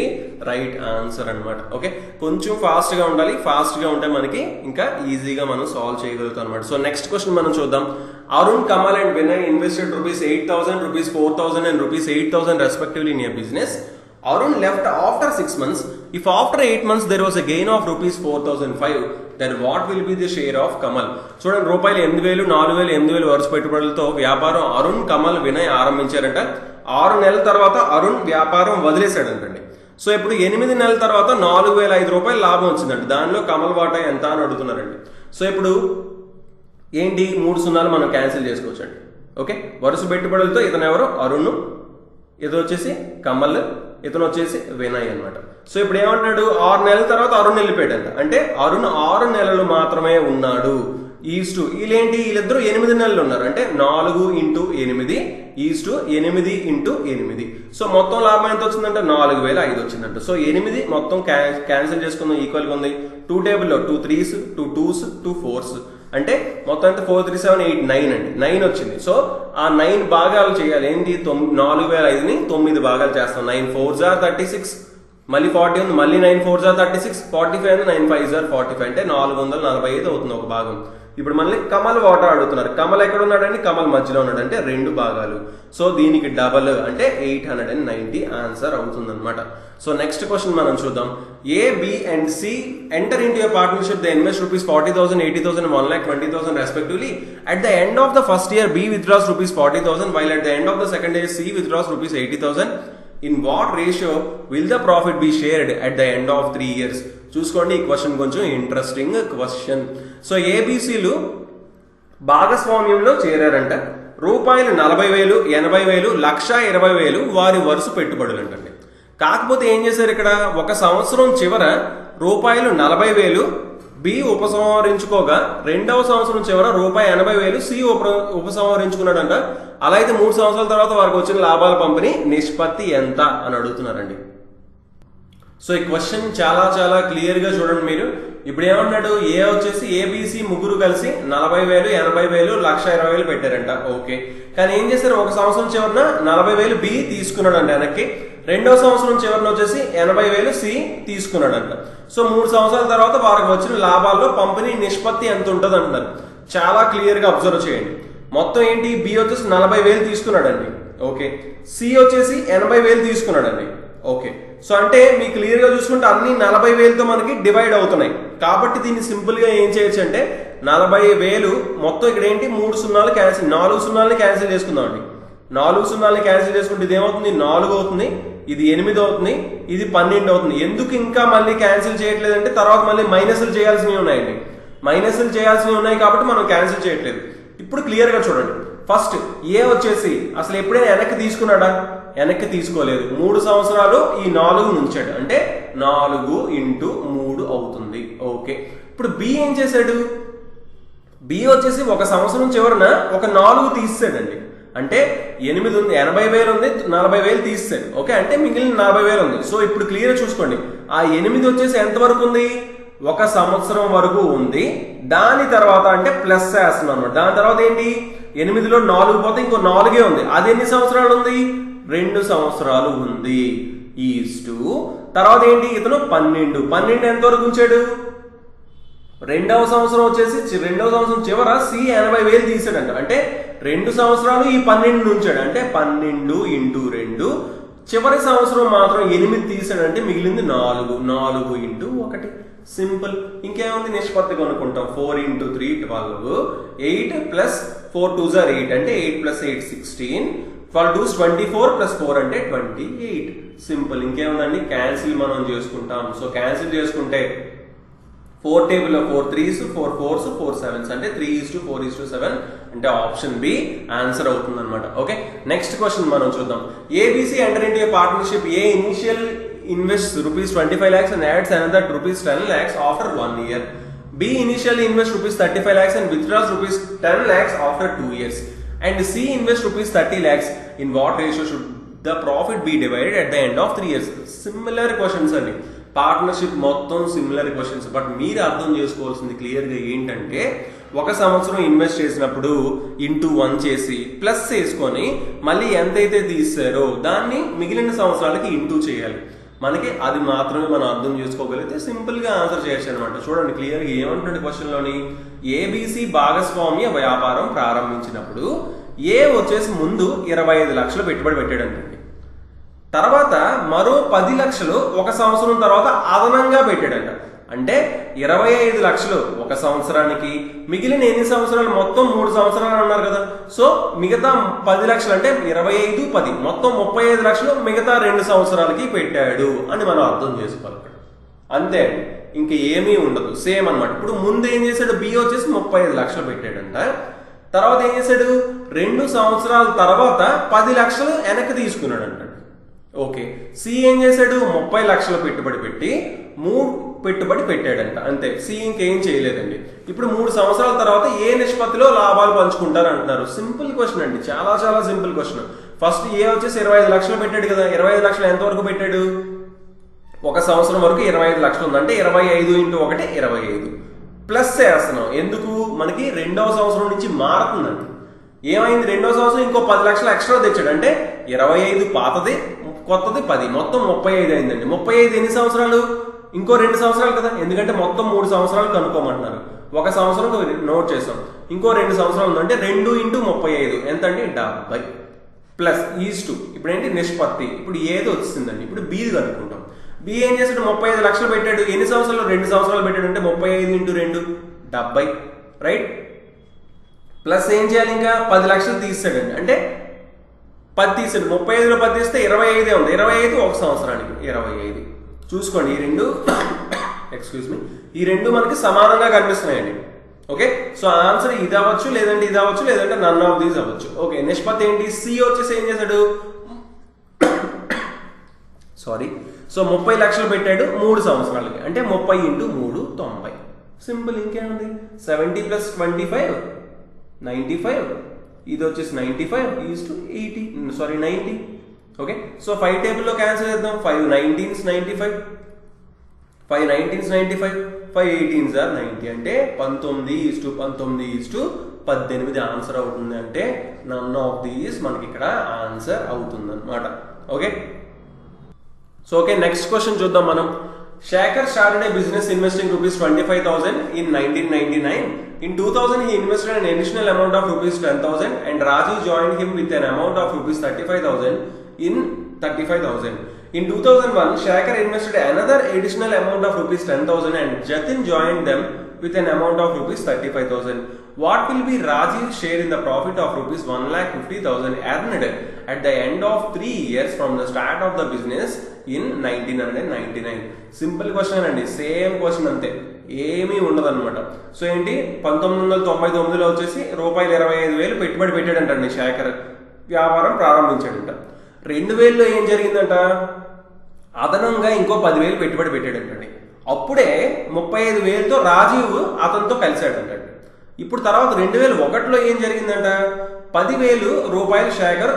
రైట్ ఆన్సర్ అనమాట. ఓకే, కొంచెం ఫాస్ట్గా ఉండాలి, ఫాస్ట్గా ఉంటే మనకి ఇంకా ఈజీగా మనం సాల్వ్ చేయగలుగుతాం అనమాట. సో నెక్స్ట్ క్వశ్చన్ మనం చూద్దాం. Arun, Kamal and Vinay invested ₹8,000, ₹4,000 and ₹8,000 respectively in a business. Arun left after 6 months. If after 8 months there was a gain of ₹4,005, then what will be the share of Kamal? చూడండి, ₹8,000, 4,000, 8,000 వరుస పెట్టుబడులతో వ్యాపారం అరుణ్, కమల్, వినయ్ ఆరంభించారంట. 6 నెలల తర్వాత అరుణ్ వ్యాపారం వదిలేశాడంటండి. So ఇప్పుడు 8 నెలల తర్వాత ₹4,005 లాభం వచ్చిందండి. దానిలో కమల్ వాటా ఎంత అని అడుగుతున్నారండి. సో ఇప్పుడు ఏంటి, 3 సున్నాలు మనం క్యాన్సిల్ చేసుకోవచ్చండి. ఓకే, వరుస పెట్టుబడులతో ఇతను ఎవరు, అరుణ్, ఇతను వచ్చేసి కమల్, ఇతను వచ్చేసి వినయ్ అనమాట. సో ఇప్పుడు ఏమంటున్నాడు, 6 నెలల తర్వాత అరుణ్ వెళ్ళిపోయాడంట. అంటే అరుణ్ 6 నెలలు మాత్రమే ఉన్నాడు ఈజ్ టు వీళ్ళిద్దరూ 8 నెలలు ఉన్నారు. అంటే 4 into 8 is to 8 into 8. So మొత్తం లాభం ఎంత వచ్చిందంటే 4,005 వచ్చిందంట. సో 8 మొత్తం క్యాన్సిల్ చేసుకుందాం, ఈక్వల్గా ఉంది. 2 టేబుల్లో 2 3s, 2 2s, 2 4s అంటే మొత్తం ఎంత 4 3 7 8 9 అండి. 9 వచ్చింది. సో ఆ 9 భాగాలు చేయాలి. ఏంటి, 4,005ని 9 భాగాలు చేస్తాం. 9 4s are 36, మళ్ళీ 40 ఉంది, మళ్ళీ 9 4s are 36, 45 ఉంది, 9 5s are 45 అంటే 445 అవుతుంది ఒక భాగం. ఇప్పుడు మళ్ళీ కమల్ వాటా అడుగుతున్నారు. కమల్ ఎక్కడ ఉన్నాడండి, కమల్ మధ్యలో ఉన్నాడు, అంటే 2 భాగాలు. సో దీనికి డబల్ అంటే 890 ఆన్సర్ అవుతుంది అనమాట. సో నెక్స్ట్ క్వశ్చన్ మనం చూద్దాం. A, B and C enter into a partnership. They invest ₹40,000, 80,000 and 1,20,000 respectively. At the end of the first year, B withdraws ₹40,000, while at the end of the second year, C withdraws ₹80,000. In what ratio will the profit be shared at the end of 3 years? చూసుకోండి, ఈ question కొంచెం interesting question. So ఏబిసిలు భాగస్వామ్యంలో చేరారంట. ₹40,000, 80,000, 1,20,000 వారి వరుస పెట్టుబడులు అంటండి. కాకపోతే ఏం చేశారు ఇక్కడ, ఒక సంవత్సరం చివర ₹40,000 బి ఉపసంహరించుకోగా, 2వ సంవత్సరం చివర ₹80,000 సి ఉపసంహరించుకున్నాడంట. అలా అయితే 3 సంవత్సరాల తర్వాత వారికి వచ్చిన లాభాల పంపిణీ నిష్పత్తి ఎంత అని అడుగుతున్నారండి. సో ఈ క్వశ్చన్ చాలా చాలా క్లియర్ గా చూడండి మీరు. ఇప్పుడు ఏమన్నాడు, ఏ వచ్చేసి ఏబిసి ముగ్గురు కలిసి 40,000, 80,000, 1,20,000 పెట్టారంట. ఓకే, కానీ ఏం చేశారు, ఒక సంవత్సరం చివరిన 40,000 బి తీసుకున్నాడంట వెనక్కి, 2వ సంవత్సరం చివరిన వచ్చేసి 80,000 సి తీసుకున్నాడంట. సో 3 సంవత్సరాల తర్వాత వారికి వచ్చిన లాభాల్లో పంపిణీ నిష్పత్తి ఎంత ఉంటుంది అంటున్నారు. చాలా క్లియర్ గా అబ్జర్వ్ చేయండి. మొత్తం ఏంటి, బి వచ్చేసి 40,000 తీసుకున్నాడండి. ఓకే, సి వచ్చేసి 80,000 తీసుకున్నాడండి. ఓకే, సో అంటే మీకు క్లియర్ గా చూసుకుంటే అన్ని 40,000తో మనకి డివైడ్ అవుతున్నాయి. కాబట్టి దీన్ని సింపుల్ గా ఏం చేయొచ్చు అంటే 40,000 మొత్తం ఇక్కడ ఏంటి 3 సున్నాలు క్యాన్సిల్, 4 సున్నాలని క్యాన్సిల్ చేసుకుందాం అండి. 4 సున్నాలని క్యాన్సిల్ చేసుకుంటే ఇది ఏమవుతుంది, 4 అవుతుంది, ఇది 8 అవుతుంది, ఇది 12 అవుతుంది. ఎందుకు ఇంకా మళ్ళీ క్యాన్సిల్ చేయట్లేదు అంటే తర్వాత మళ్ళీ మైనస్లు చేయాల్సినవి ఉన్నాయండి. మైనస్లు చేయాల్సినవి ఉన్నాయి కాబట్టి మనం క్యాన్సిల్ చేయట్లేదు. ఇప్పుడు క్లియర్ గా చూడండి. ఫస్ట్ ఏ వచ్చేసి అసలు ఎప్పుడైనా వెనక్కి తీసుకున్నాడా, వెనక్కి తీసుకోలేదు. 3 సంవత్సరాలు ఈ 4 ఉంచాడు, అంటే 4 into 3 అవుతుంది. ఓకే, ఇప్పుడు బి ఏం చేశాడు, బి వచ్చేసి ఒక సంవత్సరం చివరన ఒక 4 తీసాడండి. అంటే 8 ఉంది, 80,000 ఉంది, 40,000 తీసాడు. ఓకే, అంటే మిగిలిన 40,000 ఉంది. సో ఇప్పుడు క్లియర్ చూసుకోండి, ఆ 8 వచ్చేసి ఎంత వరకు ఉంది, ఒక సంవత్సరం వరకు ఉంది. దాని తర్వాత అంటే ప్లస్ చేస్తున్నాం అనమాట. దాని తర్వాత ఏంటి, 8లో 4 పోతే ఇంకో 4 ఉంది. అది ఎన్ని సంవత్సరాలు ఉంది, 2 సంవత్సరాలు ఉంది. ఈజ్ టు తర్వాత ఏంటి, ఇతను 12 ఎంత వరకు ఉంచాడు, రెండవ సంవత్సరం వచ్చేసి రెండవ సంవత్సరం చివర సి 80,000 తీసాడంట. అంటే 2 సంవత్సరాలు ఈ 12 ఉంచాడు. అంటే 12 × 2. చివరి సంవత్సరం మాత్రం 8 తీసాడంటే మిగిలింది 4. 4 × 1. సింపుల్. ఇంకేముంది, నిష్పత్తి కొనుక్కుంటాం. 4 × 3 12. 8 + 4 2s are 8 అంటే 8 + 8 16. 12 2s 24 + 4 అంటే 28. సింపుల్. ఇంకేముందండి, క్యాన్సిల్ మనం చేసుకుంటాం. సో క్యాన్సిల్ చేసుకుంటే 4 టేబుల్లో 4 3s 4 4s 4 7s అంటే 3:4:7 అంటే ఆప్షన్ బి ఆన్సర్ అవుతుంది అనమాట. ఓకే, నెక్స్ట్ క్వశ్చన్ మనం చూద్దాం. ABC enter into a partnership. A initial invests rupees 25 lakhs and adds another rupees 10 lakhs after 1 year. B initially invests rupees 35 lakhs and withdraws rupees 10 lakhs after 2 years. And C invests rupees 30 lakhs. In what ratio should the profit be divided at the end of 3 years? Similar questions అండి. Partnership మొత్తం similar questions. But మీరు అర్థం చేసుకోవాల్సింది క్లియర్గా ఏంటంటే, ఒక సంవత్సరం invest చేసినప్పుడు *1 చేసి ప్లస్ చేసుకొని మళ్ళీ ఎంతైతే తీసారో దాన్ని మిగిలిన సంవత్సరాలకి *2 చేయాలి. మనకి అది మాత్రమే మనం అర్థం చేసుకోగలిగితే సింపుల్గా ఆన్సర్ చేయొచ్చు అనమాట. చూడండి క్లియర్గా ఏమంటుంది క్వశ్చన్లోని, ఏబిసి భాగస్వామ్య వ్యాపారం ప్రారంభించినప్పుడు ఏ వచ్చేసి ముందు 25 లక్షలు పెట్టుబడి పెట్టాడంటండి. తర్వాత మరో 10 లక్షలు ఒక సంవత్సరం తర్వాత అదనంగా పెట్టాడంట. అంటే 25 లక్షలు ఒక సంవత్సరానికి, మిగిలిన ఎన్ని సంవత్సరాలు, మొత్తం 3 సంవత్సరాలు అన్నారు కదా. సో మిగతా 10 లక్షలు అంటే 25 10 మొత్తం 35 లక్షలు మిగతా 2 సంవత్సరాలకి పెట్టాడు అని మనం అర్థం చేసుకోవాలి. అంతే అండి, ఇంక ఏమీ ఉండదు. సేమ్ అనమాట. ఇప్పుడు ముందు ఏం చేశాడు, బి వచ్చేసి 35 లక్షలు పెట్టాడంట. తర్వాత ఏం చేశాడు, 2 సంవత్సరాల తర్వాత 10 లక్షలు వెనక్కి తీసుకున్నాడంట. ఓకే, సి ఏం చేశాడు, 30 లక్షల పెట్టుబడి పెట్టి 3 పెట్టుబడి పెట్టాడంట. అంతే, సి ఇంకేం చేయలేదండి. ఇప్పుడు 3 సంవత్సరాల తర్వాత ఏ నిష్పత్తిలో లాభాలు పంచుకుంటారు అంటున్నారు. సింపుల్ క్వశ్చన్ అండి, చాలా చాలా సింపుల్ క్వశ్చన్. ఫస్ట్ ఏ వచ్చేసి 25 లక్షలు పెట్టాడు కదా. 25 లక్షలు ఎంతవరకు పెట్టాడు, ఒక సంవత్సరం వరకు 25 లక్షలు ఉందంటే 25 × 1 25 ప్లస్ చేస్తున్నాం. ఎందుకు, మనకి 2వ సంవత్సరం నుంచి మారుతుందండి. ఏమైంది, 2వ సంవత్సరం ఇంకో 10 లక్షలు ఎక్స్ట్రా తెచ్చాడు. అంటే 25 పాతది, కొత్తది 10, మొత్తం 35 అయిందండి. 35 ఎన్ని సంవత్సరాలు, ఇంకో 2 సంవత్సరాలు కదా. ఎందుకంటే మొత్తం 3 సంవత్సరాలు కనుక్కోమంటున్నారు. ఒక సంవత్సరం నోట్ చేసాం, ఇంకో 2 సంవత్సరాలు ఉందంటే 2 × 35 ఎంత అండి, 70 ప్లస్ ఈస్టు. ఇప్పుడు ఏంటి, నిష్పత్తి. ఇప్పుడు ఏది వచ్చిందండి, ఇప్పుడు బీది కనుక్కుంటాం. బి ఏం చేశాడు, 35 లక్షలు పెట్టాడు. ఎన్ని సంవత్సరాలు, 2 సంవత్సరాలు పెట్టాడు. అంటే 35 × 2 70 రైట్. ప్లస్ ఏం చేయాలి, ఇంకా 10 లక్షలు తీసాడండి. అంటే 10 తీసాడు. 35లో 10 తీస్తే 25 ఉంది. 25 ఒక సంవత్సరానికి 25. చూసుకోండి, ఈ రెండు ఈ రెండు మనకి సమానంగా కనిపిస్తున్నాయండి. ఓకే, సో ఆన్సర్ ఇది అవ్వచ్చు, లేదంటే ఇది అవ్వచ్చు, లేదంటే నన్ ఆఫ్ దీస్ అవ్వచ్చు. ఓకే, నిష్పత్తి ఏంటి, సి వచ్చేసి ఏం చేశాడు, సో 30 లక్షలు పెట్టాడు 3 సంవత్సరాలకి. అంటే 30 × 3 90. సింపుల్, ఇంకేముంది, 70 + 25 95. ఇది వచ్చేసి 95:80 90. ఓకే, సో 5 టేబుల్లో క్యాన్సిల్ చేద్దాం. 5 19s 95, 5 19s 95, 5 18s are 90 అంటే 19:18 ఆన్సర్ అవుతుంది. అంటే నన్ ఆఫ్ దీస్ మనకి ఇక్కడ ఆన్సర్ అవుతుంది అనమాట. Okay, so okay, next question చూద్దాం మనం. Shakhar started a business investing rupees 25,000 in 1999. In 2000, he invested an additional amount of rupees 10,000 and Rajiv joined him with an amount of rupees 35,000 in 35,000. In 2001, Shakhar invested another additional amount of rupees 10,000 and Jatin joined them with an amount of rupees 35,000. What will be Rajiv's share in the profit of rupees 1,50,000 earned at the end of 3 years from the start of the business in 1999? Simple question అండి, same question అంతే, ఏమీ ఉండదు అనమాట. So ఏంటి, 1999లో వచ్చేసి రూపాయలు 25,000 పెట్టుబడి పెట్టాడంటండి శేఖర్. వ్యాపారం ప్రారంభించాడంట. 2000లో ఏం జరిగిందంట, అదనంగా ఇంకో 10,000 పెట్టుబడి పెట్టాడంటండి. అప్పుడే 35,000తో రాజీవ్ అతనితో కలిశాడంట. ఇప్పుడు తర్వాత 2001లో ఏం జరిగిందంట, 10,000 రూపాయలు శేఖర్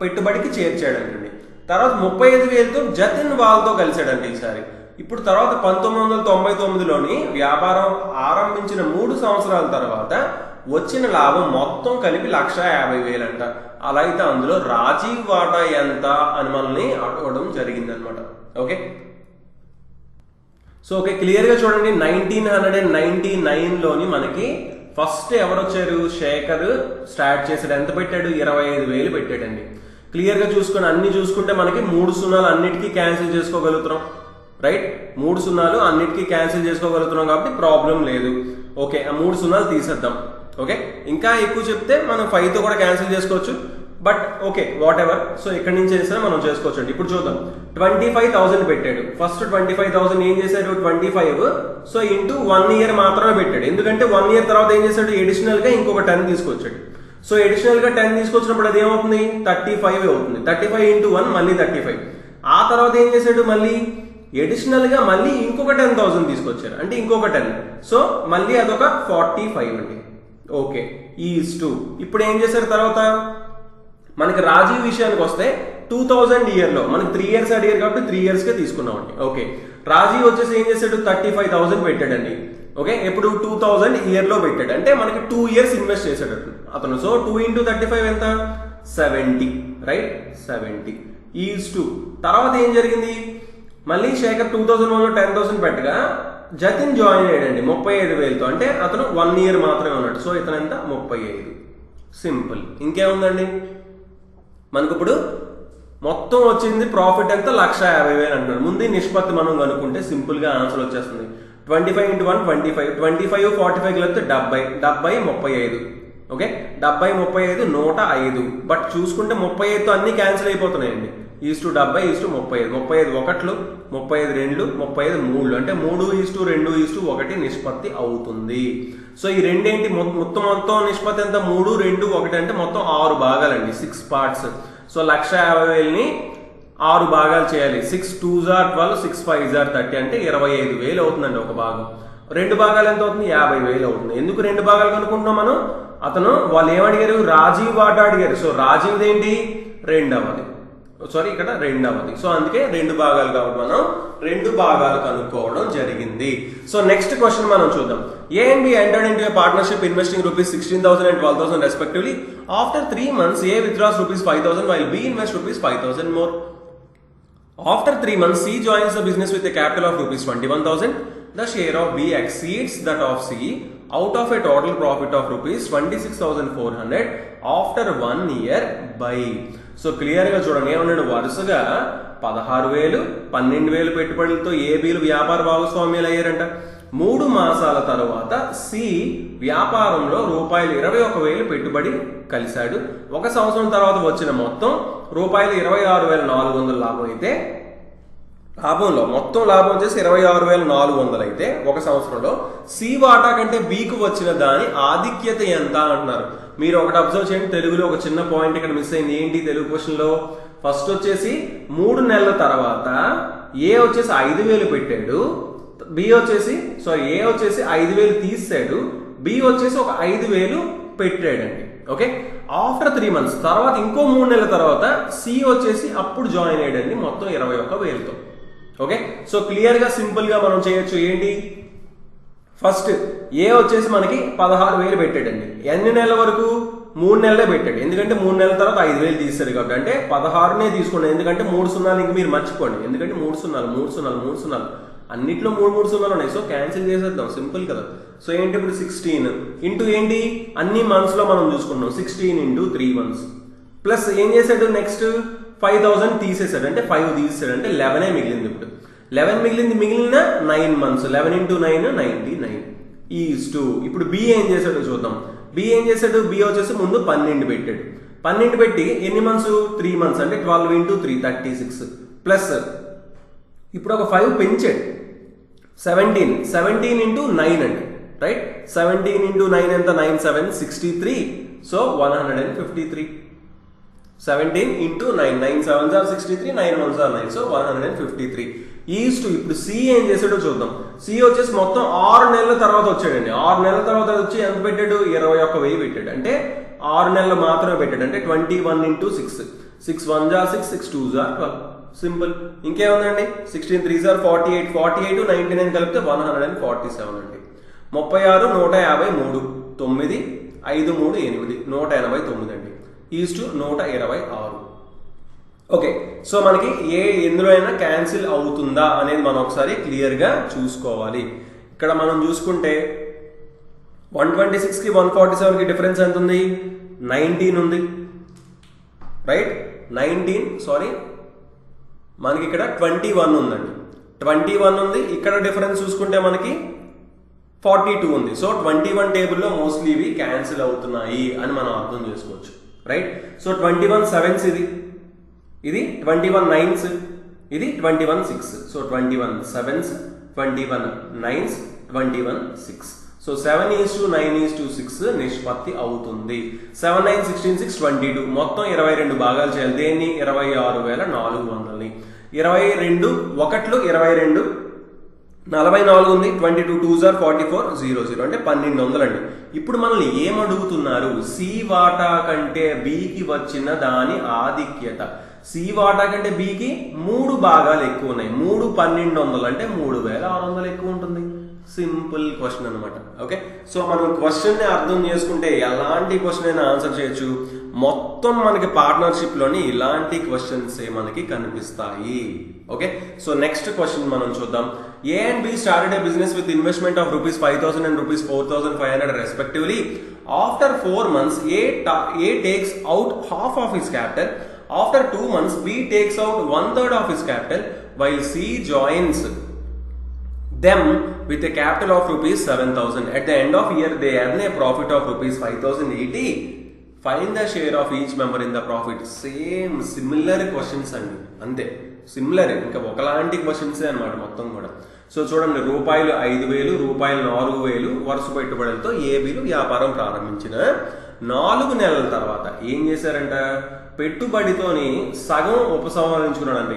పెట్టుబడికి చేర్చాడంటండి. తర్వాత 35,000తో జతిన్ వాళ్ళతో కలిశాడండి ఈసారి. ఇప్పుడు తర్వాత 1999లోని వ్యాపారం ఆరంభించిన 3 సంవత్సరాల తర్వాత వచ్చిన లాభం మొత్తం కలిపి 1,50,000 అంట. అలా అయితే అందులో రాజీవ్ వాటా ఎంత అని మనల్ని అడగడం జరిగింది అనమాట. ఓకే, సో ఓకే, క్లియర్ గా చూడండి 1999లోని మనకి ఫస్ట్ ఎవరు వచ్చారు, శేఖర్ స్టార్ట్ చేశాడు. ఎంత పెట్టాడు, 25,000 పెట్టాడండి. క్లియర్ గా చూసుకుని అన్ని చూసుకుంటే మనకి 3 సున్నాలు అన్నిటికీ క్యాన్సిల్ చేసుకోగలుగుతున్నాం, రైట్? 3 సున్నాలు అన్నిటికీ క్యాన్సిల్ చేసుకోగలుగుతున్నాం కాబట్టి ప్రాబ్లం లేదు. ఓకే, ఆ 3 సున్నాలు తీసేద్దాం. ఓకే, ఇంకా ఎక్కువ చెప్తే మనం 5తో కూడా క్యాన్సిల్ చేసుకోవచ్చు, but okay what ever. So ఇక్కడ నుంచి చేసినా మనం చేసుకోవచ్చు అండి. ఇప్పుడు చూద్దాం, 25,000 పెట్టాడు. ఫస్ట్ 25,000 ఏం చేశాడు, 25 సో ఇంటూ 1 ఇయర్ మాత్రమే పెట్టాడు. ఎందుకంటే 1 ఇయర్ తర్వాత ఏం చేశాడు, ఎడిషనల్ గా ఇంకొక 10 తీసుకొచ్చాడు. సో ఎడిషనల్ గా 10 తీసుకొచ్చినప్పుడు అది ఏమవుతుంది, 35 అవుతుంది. 35 ఇంటూ 1 మళ్ళీ 35. ఆ తర్వాత ఏం చేశాడు, మళ్ళీ ఎడిషనల్ గా మళ్ళీ ఇంకొక 10,000 తీసుకొచ్చారు, అంటే ఇంకొక 10. సో మళ్ళీ అదొక 45 అండి. ఓకే, ఈజ్ టు ఇప్పుడు ఏం చేశారు తర్వాత మనకి రాజీవ్ విషయానికి వస్తే 2000 ఇయర్ లో మనకి 3 ఇయర్స్ అడిగారు కాబట్టి 3 ఇయర్స్ కే తీసుకున్నామండి. ఓకే, రాజీవ్ వచ్చేసి ఏం చేశాడు, 35,000 పెట్టాడండి. ఓకే, ఎప్పుడు 2000 ఇయర్ లో పెట్టాడు, అంటే మనకి 2 ఇయర్స్ ఇన్వెస్ట్ చేశాడు అతను. సో 2 ఇంటూ 35 ఎంత, 70, రైట్? 70 ఈజ్ టు తర్వాత ఏం జరిగింది, మళ్ళీ శేఖర్ 2001లో 10,000 పెట్టగా జతిన్ జాయిన్ అయ్యాడండి 35,000తో, అంటే అతను 1 ఇయర్ మాత్రమే ఉన్నాడు. సో ఇతను ఎంత, 35. సింపుల్, ఇంకేముందండి మనకు ఇప్పుడు మొత్తం వచ్చింది ప్రాఫిట్ ఎంత, 1,50,000 అంటున్నాడు. ముందు నిష్పత్తి మనం కనుక్కుంటే సింపుల్ గా ఆన్సర్ వచ్చేస్తుంది. 25 ఇంటూ 1 25, 25 45 కలిపితే 70, 70 35. ఓకే, 70 35 105. బట్ చూసుకుంటే 35తో అన్ని క్యాన్సిల్ అయిపోతున్నాయండి. ఈజ్ టు 70 ఈజ్ టు 35, 35 ఒకట్లు, 35 రెండు, 35 మూడు, అంటే 3:2:1 నిష్పత్తి అవుతుంది. సో ఈ రెండేంటి, మొత్తం నిష్పత్తి ఎంత, 3 2 1 అంటే మొత్తం 6 భాగాలండి, 6 పార్ట్స్. సో 1,50,000ని 6 భాగాలు చేయాలి. 6 2s are 12, 6 5s are 30, అంటే 25,000 అవుతుందండి ఒక భాగం. 2 భాగాలు ఎంత అవుతుంది, 50,000 అవుతుంది. ఎందుకు 2 భాగాలు కనుక్కుంటున్నాం మనం, వాళ్ళు ఏమడిగారు, రాజీవ్ వాటా అడిగారు. సో రాజీవ్ ఏంటి, రెండవది, సారీ ఇక్కడ రెండవది. సో అందుకే 2 భాగాలు కాబట్టి మనం 2 భాగాలు కనుక్కోవడం జరిగింది. సో నెక్స్ట్ క్వశ్చన్ మనం చూద్దాం. A and B entered into a partnership investing ₹16,000 and 12,000 respectively. After 3 months, A withdraws ₹5,000 while B invests ₹5,000 more. After 3 months, C joins the business with a capital of ₹21,000. The share of B exceeds that of C out of a total profit of ₹26,400 after 1 year by. So clear గా చూడండి, ఏమన్నాడు, వరుసగా 16,000 12,000 పెట్టుబడులతో ఏబీలు వ్యాపార భాగస్వామ్యాలు అయ్యారంట. 3 మాసాల తర్వాత C వ్యాపారంలో ₹21,000 పెట్టుబడి కలిశాడు. 1 సంవత్సరం తర్వాత వచ్చిన మొత్తం ₹26,400 లాభం అయితే, లాభంలో మొత్తం లాభం వచ్చేసి 26,400 అయితే 1 సంవత్సరంలో సి వాటా కంటే బికు వచ్చిన దాని ఆధిక్యత ఎంత అంటున్నారు. మీరు ఒకటి అబ్జర్వ్ చేయండి, తెలుగులో ఒక చిన్న పాయింట్ ఇక్కడ మిస్ అయింది. ఏంటి తెలుగు క్వశ్చన్ లో, ఫస్ట్ వచ్చేసి 3 నెలల తర్వాత ఏ వచ్చేసి 5,000 పెట్టాడు, బి వచ్చేసి ఏ వచ్చేసి 5,000 తీసాడు, బి వచ్చేసి ఒక 5,000 పెట్టాడండి. ఓకే, ఆఫ్టర్ 3 months తర్వాత ఇంకో 3 నెలల తర్వాత సి వచ్చేసి అప్పుడు జాయిన్ అయ్యాడండి మొత్తం 21,000తో. ఓకే, సో క్లియర్ గా సింపుల్ గా మనం చేయొచ్చు. ఏంటి, ఫస్ట్ ఏ వచ్చేసి మనకి 16,000 పెట్టాడండి. ఎన్ని నెలల వరకు, 3 నెలలే పెట్టాడు. ఎందుకంటే 3 నెలల తర్వాత 5,000 తీస్తాడు కాబట్టి, అంటే 16నే తీసుకోండి. ఎందుకంటే 3 సున్నాలు ఇంక మీరు మర్చిపోండి, ఎందుకంటే 3 సున్నాలు అన్నిట్లో 3 సున్నాలు ఉన్నాయి. సో క్యాన్సిల్ చేసేద్దాం, సింపుల్ కదా. సో ఏంటి ఇప్పుడు 16 ఇంటూ ఏంటి, అన్ని మంత్స్ లో మనం చూసుకున్నాం, 16 ఇంటూ 3 months ప్లస్ ఏం చేశాడు, నెక్స్ట్ 5,000 తీసేశాడు, అంటే 5 తీసేశాడు, అంటే 11 మిగిలింది. ఇప్పుడు 11 మిగిలిన 9 months, 11 ఇంటూ 9 99 ఈజ్ టు. ఇప్పుడు బి ఏం చేశాడు చూద్దాం. బి ఏం చేశాడు, బి వచ్చేసి ముందు 12 పెట్టాడు. 12 పెట్టి ఎన్ని మంత్స్, 3 months, అంటే 12 ఇంటూ 3 36 ప్లస్ ఇప్పుడు ఒక 5 పెంచాడు, 17 ఇంటూ 9 అండి, రైట్? 17 ఇంటూ 9 ఎంత, 9 7 63. So 153. 17 into 9, 9 7s are 63, 9 1s are 9, so 153 is to. ఇప్పుడు సి ఏం చేశాడో చూద్దాం. సి వచ్చేసి మొత్తం 6 నెలల తర్వాత వచ్చాడండి. 6 నెలల తర్వాత వచ్చి ఎంత పెట్టాడు, 21,000 పెట్టాడు, అంటే 6 నెలలు మాత్రమే పెట్టాడు, అంటే 21 into 6, 6 1s are 6, 6 2s are 12. Simple, ఇంకేముందండి, 16 3s are 48, 48 99 కలిపితే 147 అండి. 36 153 9 5 3 8 189 అండి ఈజ్ టు 126. ఓకే, సో మనకి ఎందులో అయినా క్యాన్సిల్ అవుతుందా అనేది మనం ఒకసారి క్లియర్గా చూసుకోవాలి. ఇక్కడ మనం చూసుకుంటే 126కి 147కి డిఫరెన్స్ ఎంత ఉంది? 19 ఉంది, రైట్? 19 సారీ, మనకి ఇక్కడ 21 ఉందండి. 21 ఉంది. ఇక్కడ డిఫరెన్స్ చూసుకుంటే మనకి 42 ఉంది. సో 21 టేబుల్లో మోస్ట్లీ ఇవి క్యాన్సిల్ అవుతున్నాయి అని మనం అర్థం చేసుకోవచ్చు, రైట్? సో 21 7s ఇది 21 9s, ఇది 21 6. So 21 7s, 21 9s, 21 6. సో 7:9:6 నిష్పత్తి అవుతుంది. 7 9 16 6 22. మొత్తం 22 భాగాలు చేయాలి. దేన్ని? 26,400ని. 22 1లు 22, 44 ఉంది. 22 2s are 44, 00 అంటే 1200 అండి. ఇప్పుడు మనల్ని ఏమడుగుతున్నారు? సి వాటా కంటే బికి వచ్చిన దాని ఆధిక్యత. సి వాటా కంటే బికి 3 భాగాలు ఎక్కువ ఉన్నాయి. 3 1200 అంటే 3600 ఎక్కువ ఉంటుంది. సింపుల్ క్వశ్చన్ అనమాట. ఓకే, సో మనం క్వశ్చన్ ని అర్థం చేసుకుంటే ఎలాంటి క్వశ్చన్ అయినా ఆన్సర్ చేయొచ్చు. మొత్తం మనకి పార్ట్నర్షిప్ లోని ఇలాంటి క్వశ్చన్స్ మనకి కనిపిస్తాయి. ఓకే, సో నెక్స్ట్ క్వశ్చన్ మనం చూద్దాం. A and B started a business with investment of ₹5,000 and ₹4,500 respectively. After 4 months, A takes out half of his capital. After 2 months, B takes out 1/3 of his capital, while C joins them with a capital of ₹7,000. At the end of year, they earn a profit of ₹5,080. Find the share of each member in the profit. Same similar questions అండి, అంతే similar, ఇంకా ఒకలాంటి క్వశ్చన్సే అనమాట మొత్తం కూడా. So చూడండి, రూపాయలు 5,000, రూపాయలు 4,000 వరుస పెట్టుబడులతో ఏబీలు వ్యాపారం ప్రారంభించిన 4 నెలల తర్వాత ఏం చేశారంట? పెట్టుబడితోని సగం ఉపసంహరించుకున్నాడు.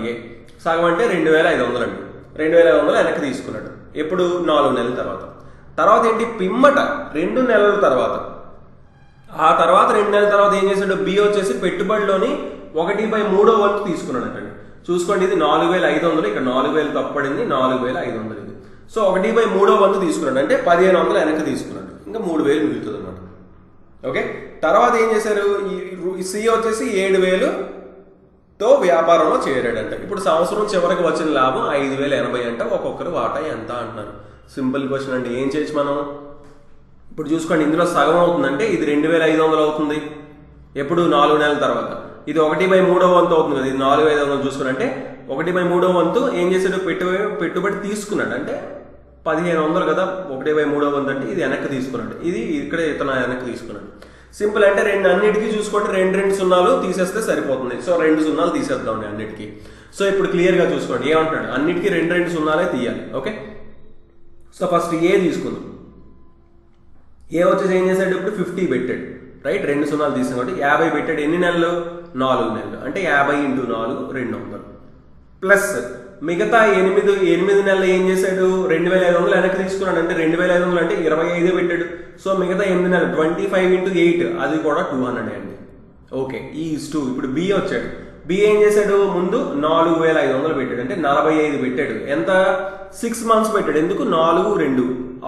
సగం అంటే 2,500 అండి. 2,500 వెనక్కి తీసుకున్నాడు. ఎప్పుడు? 4 నెలల తర్వాత. తర్వాత ఏంటి? పిమ్మట 2 నెలల తర్వాత, ఆ తర్వాత 2 నెలల తర్వాత ఏం చేశాడు? బి వచ్చేసి పెట్టుబడిలోని 1/3 వంతు తీసుకున్నాడు అంటండి. చూసుకోండి, ఇది 4,500, ఇక్కడ 4,000 తప్పడింది, 4,500 ఇది. సో 1/3 వంతు తీసుకున్నాడు అంటే 1,500 వెనక్కి తీసుకున్నాడు. ఇంకా 3,000 మిగులుతుంది అనమాట. ఓకే, తర్వాత ఏం చేశారు? ఈ సి వచ్చేసి 7,000తో వ్యాపారంలో చేరాడంట. ఇప్పుడు సంవత్సరం చివరికి వచ్చిన లాభం 5,080 అంట. ఒక్కొక్కరు వాటా ఎంత అంటున్నారు. సింపుల్ క్వశ్చన్ అండి. ఏం చేయొచ్చు మనం? ఇప్పుడు చూసుకోండి, ఇందులో సగం అవుతుందంటే ఇది 2,500 అవుతుంది. ఎప్పుడు? 4 నెలల తర్వాత. ఇది 1/3 వంతు అవుతుంది కదా, ఇది 4,500 చూసుకుని అంటే 1/3 వంతు ఏం చేశాడు? పెట్టుబడి తీసుకున్నాడు అంటే 1,500 కదా. 1/3 వంతు అంటే ఇది వెనక్కి తీసుకున్నాడు. ఇది ఇక్కడ ఇతను వెనక్కి తీసుకున్నాడు. సింపుల్ అంటే అన్నిటికీ చూసుకోండి, 2 సున్నాలు తీసేస్తే సరిపోతుంది. సో 2 సున్నాలు తీసేద్దామండి అన్నిటికీ. సో ఇప్పుడు క్లియర్ గా చూసుకోండి, ఏమంటున్నాడు? అన్నిటికీ 2 సున్నాలే తీయాలి. ఓకే, సో ఫస్ట్ ఏ తీసుకుందాం. ఏ వచ్చేసి ఏం చేశాడు? ఇప్పుడు 50 పెట్టాడు, రైట్? 2 సున్నాలు తీసాం కాబట్టి 50 పెట్టాడు. ఎన్ని నెలలు? 4 నెలలు. అంటే 50 × 4 200 ప్లస్ మిగతా 8 నెలలు ఏం చేశాడు? 2,500 వెనక్కి తీసుకున్నాడు. అంటే 2,500 అంటే 25 పెట్టాడు. సో మిగతా 8 నెలలు 25 × 8 అది కూడా 200 అండి. ఓకే, ఈ 2. ఇప్పుడు బి వచ్చాడు. బి ఏం చేశాడు? ముందు 4,500 పెట్టాడు అంటే 45 పెట్టాడు. ఎంత? 6 మంత్స్ పెట్టాడు. ఎందుకు? 4 2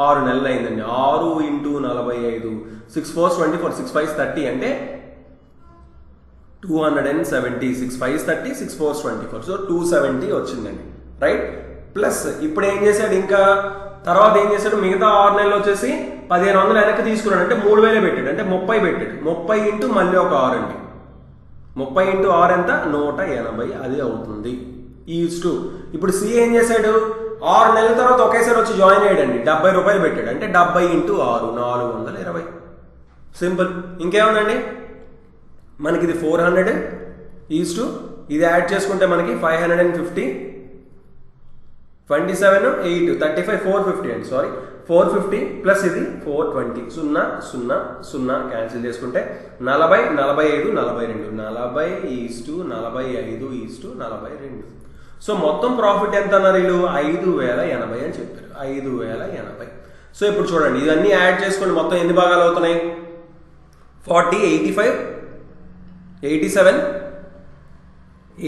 6 నెలలు అయిందండి. 6 × 45 6 4 24 6 5 30 అంటే 270. 6 5 30 6 4 24. సో 270 వచ్చిందండి, రైట్? ప్లస్ ఇప్పుడు ఏం చేశాడు? ఇంకా తర్వాత ఏం చేశాడు? మిగతా 6 నెలలు వచ్చేసి 1,500 వెనక్కి తీసుకున్నాడు అంటే 3,000 పెట్టాడు అంటే 30 పెట్టాడు. 30 × మళ్ళీ ఒక 6 అండి. 30 × 6 ఎంత? 180 అది అవుతుంది. ఈ 2. ఇప్పుడు సి ఏం చేశాడు? 6 నెలల తర్వాత ఒకేసారి వచ్చి జాయిన్ అయ్యాడండి. 70 రూపాయలు పెట్టాడు అంటే 70 × 6 420. సింపుల్. ఇంకేముందండి? మనకి ఇది 400 ఈజ్ ఇది యాడ్ చేసుకుంటే మనకి 550 27 8 35 450 అండి. సారీ 450 ప్లస్ ఇది 420 0 0 0 క్యాన్సిల్ చేసుకుంటే 40 45 42 40:45:42. సో మొత్తం ప్రాఫిట్ ఎంత అన్నారు వీళ్ళు? 5,080 అని చెప్పారు. 5,080. సో ఇప్పుడు చూడండి, ఇవన్నీ యాడ్ చేసుకోండి. మొత్తం ఎన్ని భాగాలు అవుతున్నాయి? 40 85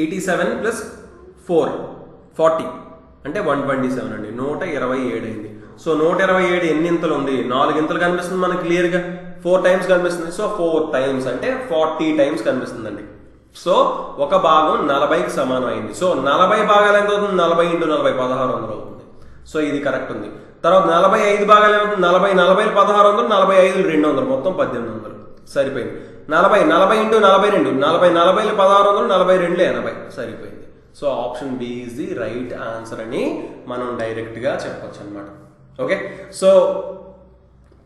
87 ప్లస్ 4 40 అంటే 127 అండి. 127 అయింది. సో 127 ఎన్ని ఇంతలు ఉంది? 4 ఇంతలు కనిపిస్తుంది మనకి క్లియర్గా. 4 టైమ్స్ కనిపిస్తుంది. సో 4 టైమ్స్ అంటే 40 టైమ్స్ కనిపిస్తుందండి. సో ఒక భాగం 40కి సమానం అయింది. సో 40 భాగాలు ఎంత అవుతుంది? 40 × 40 1600 అవుతుంది. సో ఇది కరెక్ట్ ఉంది. తర్వాత 45 భాగాలు ఏమవుతుంది? 40 40 1600, 45 200, మొత్తం 1800. సరిపోయింది. 40 × 42 40 40 1600, 42 80. సరిపోయింది. So option B is the right answer అని మనం డైరెక్ట్ గా చెప్పొచ్చు అనమాట. ఓకే, సో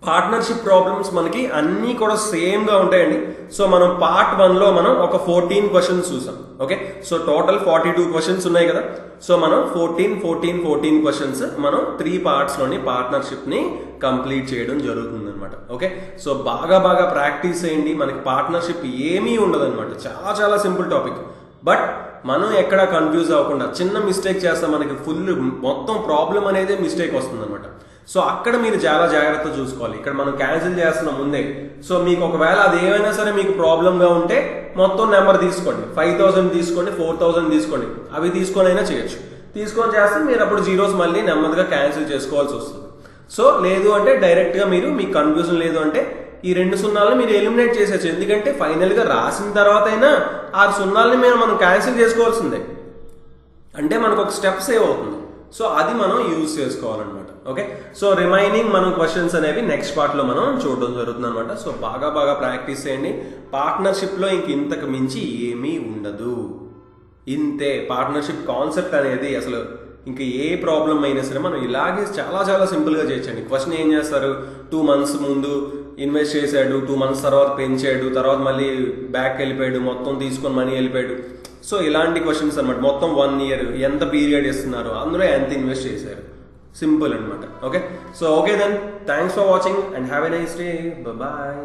పార్ట్నర్షిప్ ప్రాబ్లమ్స్ మనకి అన్నీ కూడా సేమ్ గా ఉంటాయండి. సో మనం పార్ట్ 1 లో మనం ఒక 14 క్వశ్చన్స్ చూసాం. ఓకే, సో టోటల్ 42 క్వశ్చన్స్ ఉన్నాయి కదా. సో మనం 14 క్వశ్చన్స్ మనం 3 పార్ట్స్ లోని పార్ట్నర్షిప్ ని కంప్లీట్ చేయడం జరుగుతుంది అనమాట. ఓకే, సో బాగా ప్రాక్టీస్ చేయండి. మనకి పార్ట్నర్షిప్ ఏమీ ఉండదు అనమాట. చాలా చాలా సింపుల్ టాపిక్. బట్ మనం ఎక్కడ కన్ఫ్యూజ్ అవ్వకుండా చిన్న మిస్టేక్ చేస్తాం, మనకి ఫుల్ మొత్తం ప్రాబ్లం అనేది మిస్టేక్ వస్తుంది అనమాట. సో అక్కడ మీరు చాలా జాగ్రత్త చూసుకోవాలి. ఇక్కడ మనం క్యాన్సిల్ చేస్తున్నాం ముందే. సో మీకు ఒకవేళ అది ఏమైనా సరే మీకు ప్రాబ్లం గా ఉంటే మొత్తం నెంబర్ తీసుకోండి. 5000 తీసుకోండి, 4000 తీసుకోండి. అవి తీసుకొని అయినా చేయొచ్చు. తీసుకొని చేస్తే మీరు అప్పుడు జీరోస్ మళ్ళీ నెమ్మదిగా క్యాన్సిల్ చేసుకోవాల్సి వస్తుంది. సో లేదు అంటే డైరెక్ట్ గా మీరు మీకు కన్ఫ్యూజన్ లేదు అంటే ఈ 2 సున్నాలను మీరు ఎలిమినేట్ చేసేచ్చు. ఎందుకంటే ఫైనల్ గా రాసిన తర్వాత అయినా 6 సున్నాలని మనం క్యాన్సిల్ చేసుకోవాల్సిందే. అంటే మనకు ఒక స్టెప్ సేవ్ అవుతుంది. సో అది మనం యూజ్ చేసుకోవాలన్నమాట. ఓకే, సో రిమైనింగ్ మనం క్వశ్చన్స్ అనేవి నెక్స్ట్ పార్ట్ లో మనం చూడడం జరుగుతుంది అనమాట. సో బాగా ప్రాక్టీస్ చేయండి. పార్ట్నర్షిప్ లో ఇంతకు మించి ఏమీ ఉండదు. ఇంతే పార్ట్నర్షిప్ కాన్సెప్ట్ అనేది. అసలు ఇంకా ఏ ప్రాబ్లం అయినా సరే మనం ఇలాగే చాలా చాలా సింపుల్ గా చేయొచ్చండి. క్వశ్చన్ ఏం చేస్తారు? 2 months ముందు ఇన్వెస్ట్ చేశాడు, 2 months తర్వాత పెంచాడు, తర్వాత మళ్ళీ బ్యాక్ వెళ్ళిపోయాడు, మొత్తం తీసుకొని మనీ వెళ్ళిపోయాడు. సో ఇలాంటి క్వశ్చన్స్ అనమాట. మొత్తం 1 year ఎంత పీరియడ్ ఇస్తున్నారు, అందులో ఎంత ఇన్వెస్ట్ చేశారు, సింపుల్ అనమాట. Okay, so okay then thanks for watching and have a nice day. Bye.